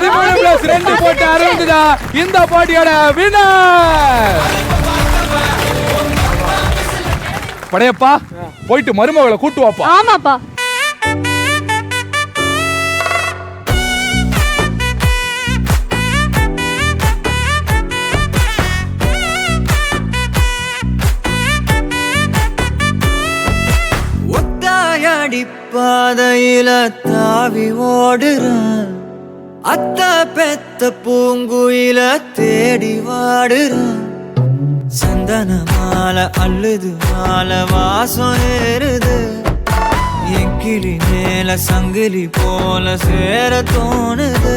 13+2 போட்டு 60 தான் இந்த போட்டியோட வின்னர். படையப்பா போயிட்டு மருமகளை கூட்டு வாப்பா. ஆமாப்பா. ஒத்தாயடி பாதையில தாவி ஓடுறான், அத்த பெத்த பூங்குயில தேடி வாடுறான். சந்தன மாலை அள்ளுது மாலை வாசம் ஏறுது, என் கிளி மேல சங்கிலி போல சேர தோணுது.